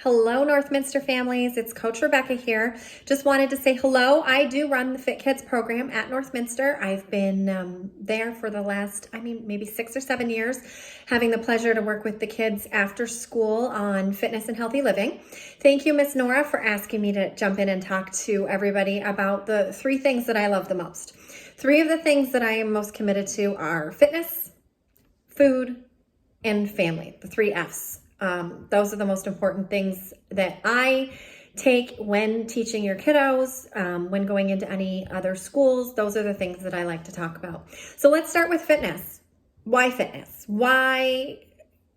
Hello, Northminster families. It's Coach Rebecca here. Just wanted to say hello. I do run the FitKidz program at Northminster. I've been there for the last, maybe 6 or 7 years, having the pleasure to work with the kids after school on fitness and healthy living. Thank you, Miss Nora, for asking me to jump in and talk to everybody about the 3 things that I love the most. 3 of the things that I am most committed to are fitness, food, and family, the 3 Fs. Those are the most important things that I take when teaching your kiddos, when going into any other schools. Those are the things that I like to talk about. So let's start with fitness. Why fitness? Why,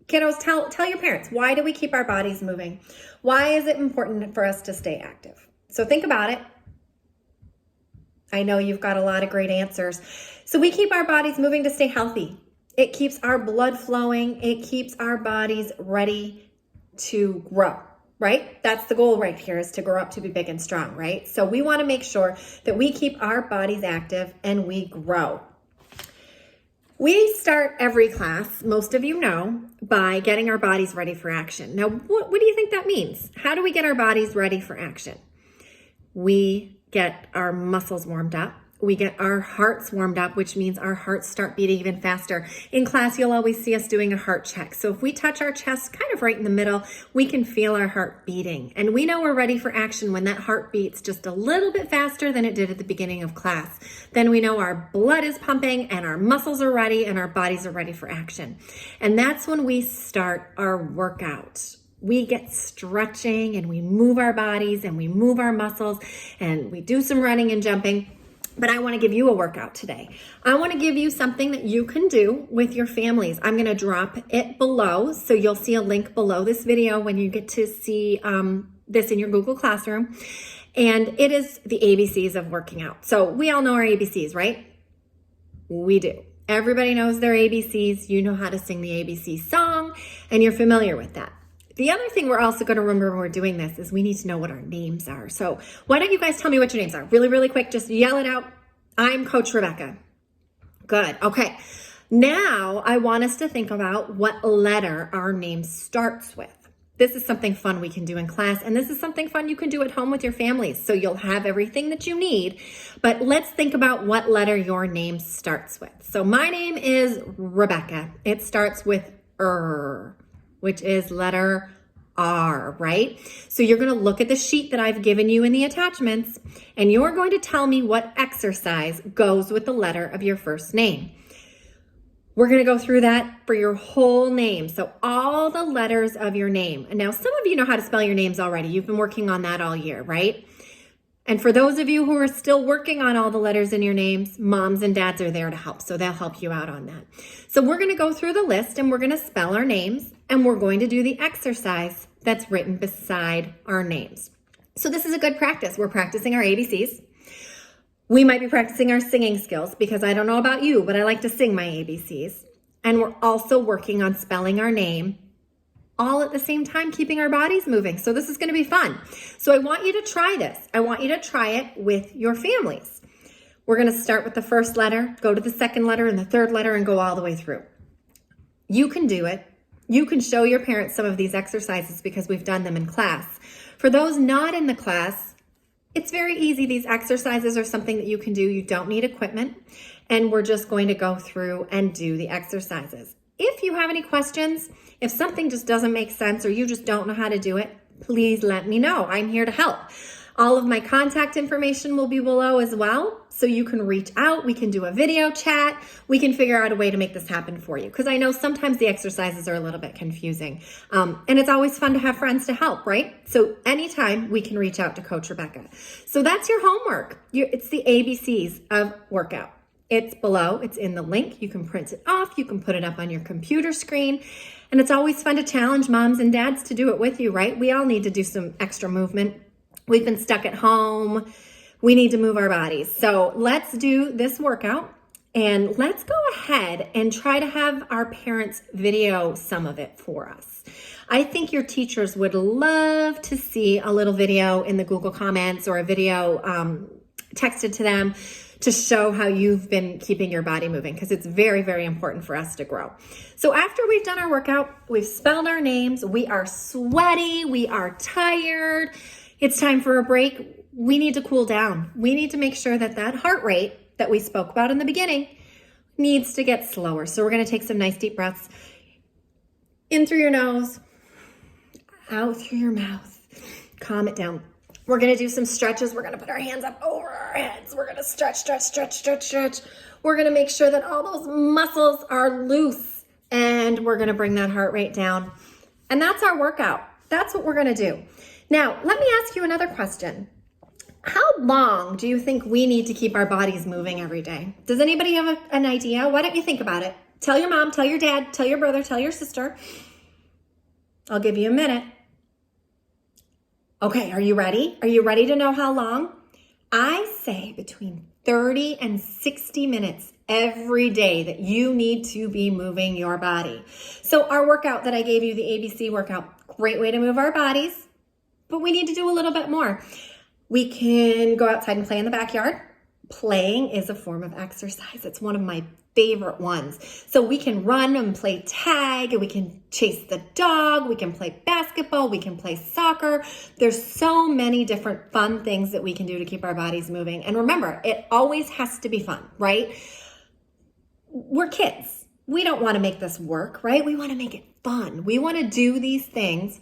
kiddos, tell your parents, why do we keep our bodies moving? Why is it important for us to stay active? So think about it. I know you've got a lot of great answers. So we keep our bodies moving to stay healthy. It keeps our blood flowing. It keeps our bodies ready to grow, right? That's the goal right here, is to grow up to be big and strong, right? So we want to make sure that we keep our bodies active and we grow. We start every class, most of you know, by getting our bodies ready for action. Now, what do you think that means? How do we get our bodies ready for action? We get our muscles warmed up. We get our hearts warmed up, which means our hearts start beating even faster. In class, you'll always see us doing a heart check. So if we touch our chest kind of right in the middle, we can feel our heart beating. And we know we're ready for action when that heart beats just a little bit faster than it did at the beginning of class. Then we know our blood is pumping and our muscles are ready and our bodies are ready for action. And that's when we start our workout. We get stretching and we move our bodies and we move our muscles and we do some running and jumping. But I want to give you a workout today. I want to give you something that you can do with your families. I'm going to drop it below. So you'll see a link below this video when you get to see this in your Google Classroom. And it is the ABCs of working out. So we all know our ABCs, right? We do. Everybody knows their ABCs. You know how to sing the ABC song and you're familiar with that. The other thing we're also going to remember when we're doing this is we need to know what our names are. So why don't you guys tell me what your names are? Really, really quick. Just yell it out. I'm Coach Rebecca. Good. Okay. Now I want us to think about what letter our name starts with. This is something fun we can do in class, and this is something fun you can do at home with your families. So you'll have everything that you need, but let's think about what letter your name starts with. So my name is Rebecca. It starts with which is letter R, right? So you're going to look at the sheet that I've given you in the attachments, and you're going to tell me what exercise goes with the letter of your first name. We're going to go through that for your whole name. So all the letters of your name. And now some of you know how to spell your names already. You've been working on that all year, right? And for those of you who are still working on all the letters in your names, moms and dads are there to help. So they'll help you out on that. So we're going to go through the list and we're going to spell our names and we're going to do the exercise that's written beside our names. So this is a good practice. We're practicing our ABCs. We might be practicing our singing skills because I don't know about you, but I like to sing my ABCs. And we're also working on spelling our name all at the same time, keeping our bodies moving. So this is going to be fun. So I want you to try this. I want you to try it with your families. We're going to start with the first letter, go to the second letter and the third letter and go all the way through. You can do it. You can show your parents some of these exercises because we've done them in class. For those not in the class, it's very easy. These exercises are something that you can do. You don't need equipment. And we're just going to go through and do the exercises. If you have any questions, if something just doesn't make sense or you just don't know how to do it, please let me know. I'm here to help. All of my contact information will be below as well, so you can reach out. We can do a video chat. We can figure out a way to make this happen for you because I know sometimes the exercises are a little bit confusing. And it's always fun to have friends to help, right? So anytime we can reach out to Coach Rebecca. So that's your homework. It's the ABCs of workout. It's below. It's in the link. You can print it off. You can put it up on your computer screen. And it's always fun to challenge moms and dads to do it with you, right? We all need to do some extra movement. We've been stuck at home. We need to move our bodies. So let's do this workout and let's go ahead and try to have our parents video some of it for us. I think your teachers would love to see a little video in the Google comments or a video texted to them to show how you've been keeping your body moving, because it's very, very important for us to grow. So after we've done our workout, we've spelled our names, we are sweaty, we are tired, it's time for a break. We need to cool down. We need to make sure that that heart rate that we spoke about in the beginning needs to get slower. So we're going to take some nice deep breaths in through your nose, out through your mouth. Calm it down. We're going to do some stretches. We're going to put our hands up over our heads. We're going to stretch, stretch, stretch, stretch, stretch. We're going to make sure that all those muscles are loose, and we're going to bring that heart rate down. And that's our workout. That's what we're going to do. Now, let me ask you another question. How long do you think we need to keep our bodies moving every day? Does anybody have an idea? Why don't you think about it? Tell your mom, tell your dad, tell your brother, tell your sister. I'll give you a minute. Okay, are you ready? Are you ready to know how long? I say between 30 and 60 minutes every day that you need to be moving your body. So our workout that I gave you, the ABC workout, great way to move our bodies, but we need to do a little bit more. We can go outside and play in the backyard. Playing is a form of exercise. It's one of my favorite ones. So we can run and play tag, and we can chase the dog, we can play basketball, we can play soccer. There's so many different fun things that we can do to keep our bodies moving. And remember, it always has to be fun, right? We're kids. We don't want to make this work, right? We want to make it fun. We want to do these things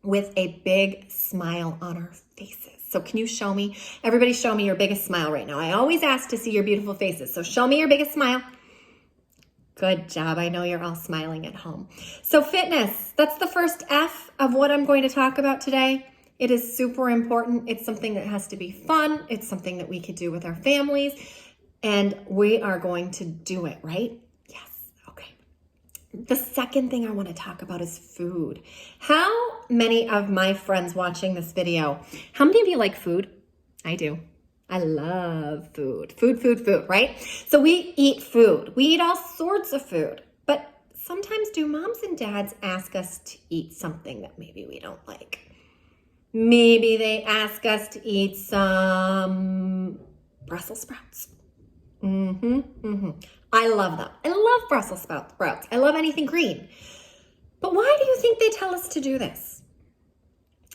with a big smile on our faces. So can you show me? Everybody show me your biggest smile right now. I always ask to see your beautiful faces. So show me your biggest smile. Good job. I know you're all smiling at home. So fitness, that's the first F of what I'm going to talk about today. It is super important. It's something that has to be fun. It's something that we could do with our families, and we are going to do it, right? Yes. Okay. The second thing I want to talk about is food. How many of my friends watching this video, how many of you like food? I do. I love food. Food, right? So we eat food. We eat all sorts of food. But sometimes do moms and dads ask us to eat something that maybe we don't like? Maybe they ask us to eat some Brussels sprouts. I love them. I love Brussels sprouts. I love anything green. But why do you think they tell us to do this?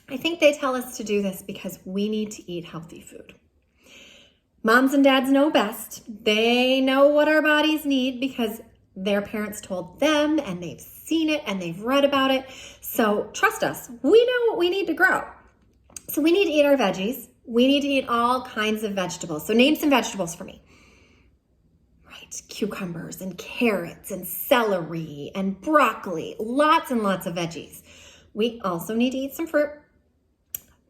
I think they tell us to do this because we need to eat healthy food. Moms and dads know best. They know what our bodies need because their parents told them, and they've seen it and they've read about it. So trust us, we know what we need to grow. So we need to eat our veggies. We need to eat all kinds of vegetables. So name some vegetables for me. Right, cucumbers and carrots and celery and broccoli, lots and lots of veggies. We also need to eat some fruit.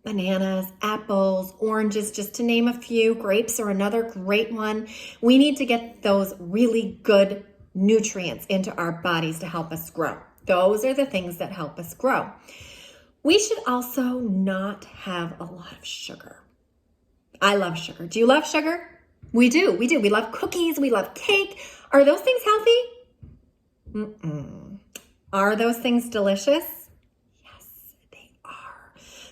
Bananas, apples, oranges, just to name a few. Grapes are another great one. We need to get those really good nutrients into our bodies to help us grow. Those are the things that help us grow. We should also not have a lot of sugar. I love sugar. Do you love sugar? We do. We love cookies. We love cake. Are those things healthy? Are those things delicious?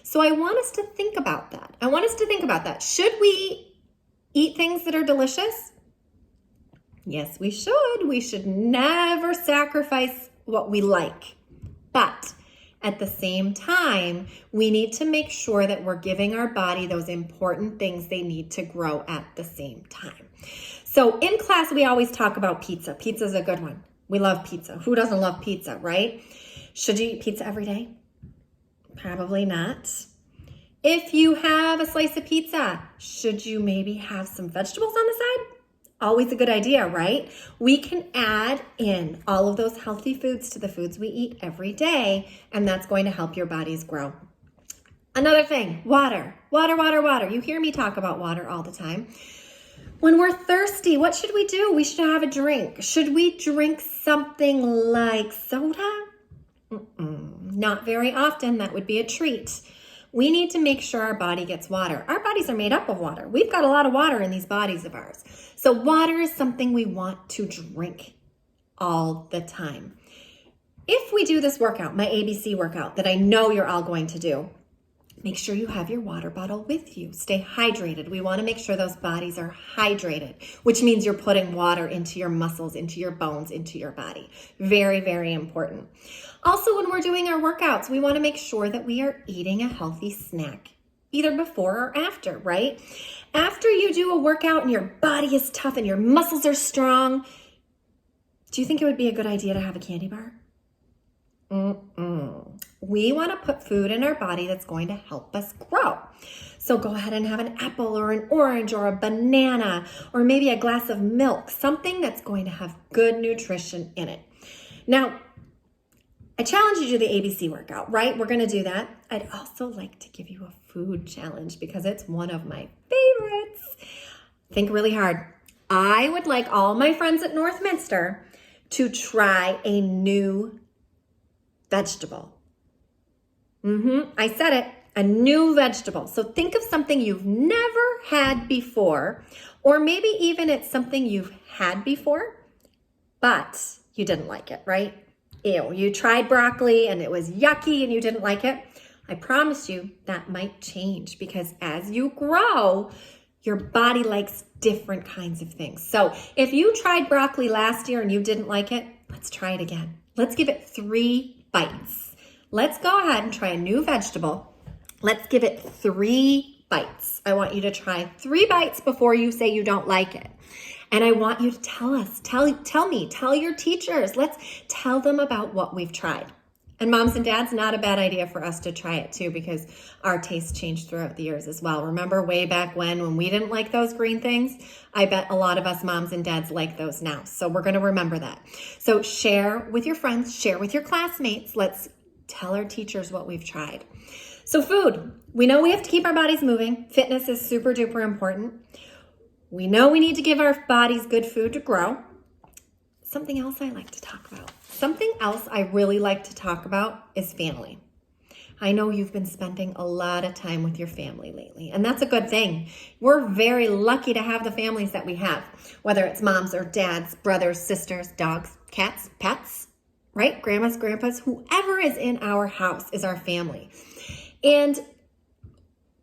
So I want us to think about that. Should we eat things that are delicious? Yes, we should. We should never sacrifice what we like. But at the same time, we need to make sure that we're giving our body those important things they need to grow at the same time. So in class, we always talk about pizza. Pizza's a good one. We love pizza. Who doesn't love pizza, right? Should you eat pizza every day? Probably not. If you have a slice of pizza, should you maybe have some vegetables on the side? Always a good idea, right? We can add in all of those healthy foods to the foods we eat every day, and that's going to help your bodies grow. Another thing, water. Water. You hear me talk about water all the time. When we're thirsty, what should we do? We should have a drink. Should we drink something like soda? Not very often. That would be a treat. We need to make sure our body gets water. Our bodies are made up of water. We've got a lot of water in these bodies of ours. So water is something we want to drink all the time. If we do this workout, my ABC workout that I know you're all going to do, Make sure you have your water bottle with you. Stay hydrated. We want to make sure those bodies are hydrated, which means you're putting water into your muscles, into your bones, into your body. Very, very important. Also, when we're doing our workouts, we want to make sure that we are eating a healthy snack, either before or after, right? After you do a workout and your body is tough and your muscles are strong, do you think it would be a good idea to have a candy bar? We want to put food in our body that's going to help us grow. So go ahead and have an apple or an orange or a banana or maybe a glass of milk, something that's going to have good nutrition in it. Now, I challenge you to do the ABC workout, right? We're going to do that. I'd also like to give you a food challenge because it's one of my favorites. Think really hard. I would like all my friends at Northminster to try a new vegetable. I said it, a new vegetable. So think of something you've never had before, or maybe even it's something you've had before, but you didn't like it, right? Ew, you tried broccoli and it was yucky and you didn't like it. I promise you that might change because as you grow, your body likes different kinds of things. So if you tried broccoli last year and you didn't like it, let's try it again. Let's give it 3 bites. Let's go ahead and try a new vegetable. Let's give it 3 bites. I want you to try 3 bites before you say you don't like it. And I want you to tell us, tell me, tell your teachers. Let's tell them about what we've tried. And moms and dads, not a bad idea for us to try it too because our tastes changed throughout the years as well. Remember way back when we didn't like those green things? I bet a lot of us moms and dads like those now. So we're going to remember that. So share with your friends, share with your classmates. Let's tell our teachers what we've tried. So food, we know we have to keep our bodies moving. Fitness is super duper important. We know we need to give our bodies good food to grow. Something else I like to talk about. Something else I really like to talk about is family. I know you've been spending a lot of time with your family lately, and that's a good thing. We're very lucky to have the families that we have, whether it's moms or dads, brothers, sisters, dogs, cats, pets, right? Grandmas, grandpas, whoever is in our house is our family. And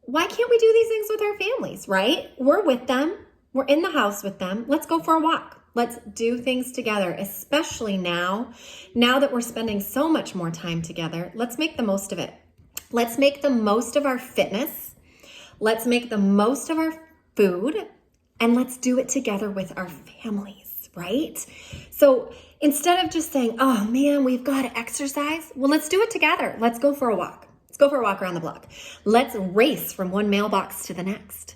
why can't we do these things with our families, right? We're with them. We're in the house with them. Let's go for a walk. Let's do things together, especially now that we're spending so much more time together. Let's make the most of it. Let's make the most of our fitness. Let's make the most of our food, and let's do it together with our families, right? So instead of just saying, oh man, we've got to exercise, well, let's do it together. Let's go for a walk. Let's go for a walk around the block. Let's race from one mailbox to the next.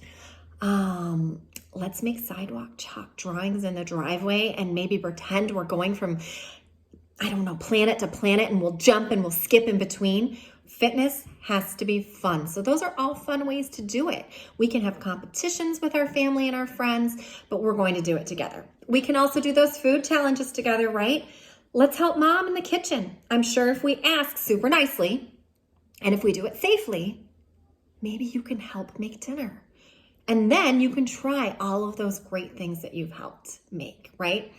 Let's make sidewalk chalk drawings in the driveway and maybe pretend we're going from, planet to planet, and we'll jump and we'll skip in between. Fitness has to be fun. So those are all fun ways to do it. We can have competitions with our family and our friends, but we're going to do it together. We can also do those food challenges together, right? Let's help mom in the kitchen. I'm sure if we ask super nicely, and if we do it safely, maybe you can help make dinner. And then you can try all of those great things that you've helped make, right?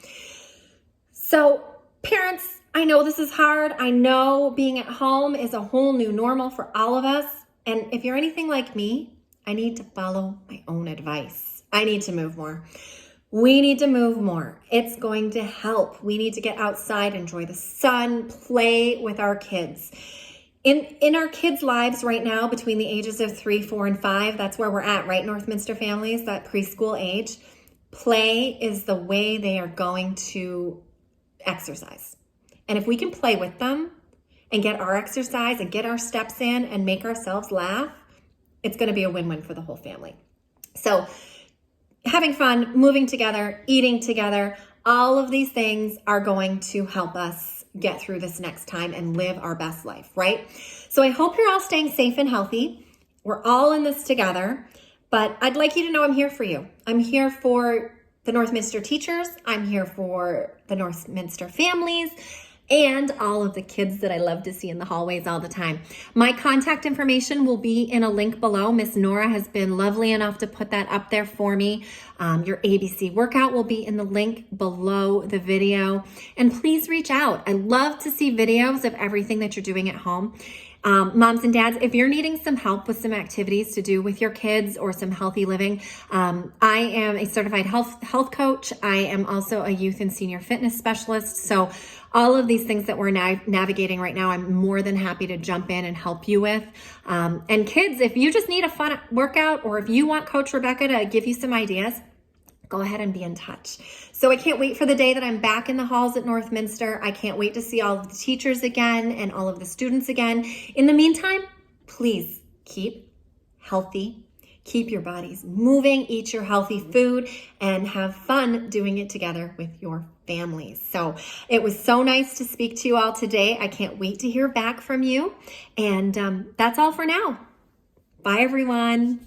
So parents, I know this is hard. I know being at home is a whole new normal for all of us. And if you're anything like me, I need to follow my own advice. I need to move more. We need to move more. It's going to help. We need to get outside, enjoy the sun, play with our kids. In our kids' lives right now, between the ages of 3, 4, and 5, that's where we're at, right, Northminster families, that preschool age. Play is the way they are going to exercise. And if we can play with them and get our exercise and get our steps in and make ourselves laugh, it's going to be a win-win for the whole family. So having fun, moving together, eating together, all of these things are going to help us get through this next time and live our best life, right? So I hope you're all staying safe and healthy. We're all in this together, but I'd like you to know I'm here for you. I'm here for the Northminster teachers. I'm here for the Northminster families. and all of the kids that I love to see in the hallways all the time. My contact information will be in a link below. Miss Nora has been lovely enough to put that up there for me. Your ABC workout will be in the link below the video. And please reach out. I love to see videos of everything that you're doing at home. Moms and dads, if you're needing some help with some activities to do with your kids or some healthy living, I am a certified health coach. I am also a youth and senior fitness specialist. So all of these things that we're navigating right now, I'm more than happy to jump in and help you with. And kids, if you just need a fun workout, or if you want Coach Rebecca to give you some ideas, go ahead and be in touch. So I can't wait for the day that I'm back in the halls at Northminster. I can't wait to see all of the teachers again and all of the students again. In the meantime, please keep healthy, keep your bodies moving, eat your healthy food, and have fun doing it together with your families. So it was so nice to speak to you all today. I can't wait to hear back from you. And that's all for now. Bye, everyone.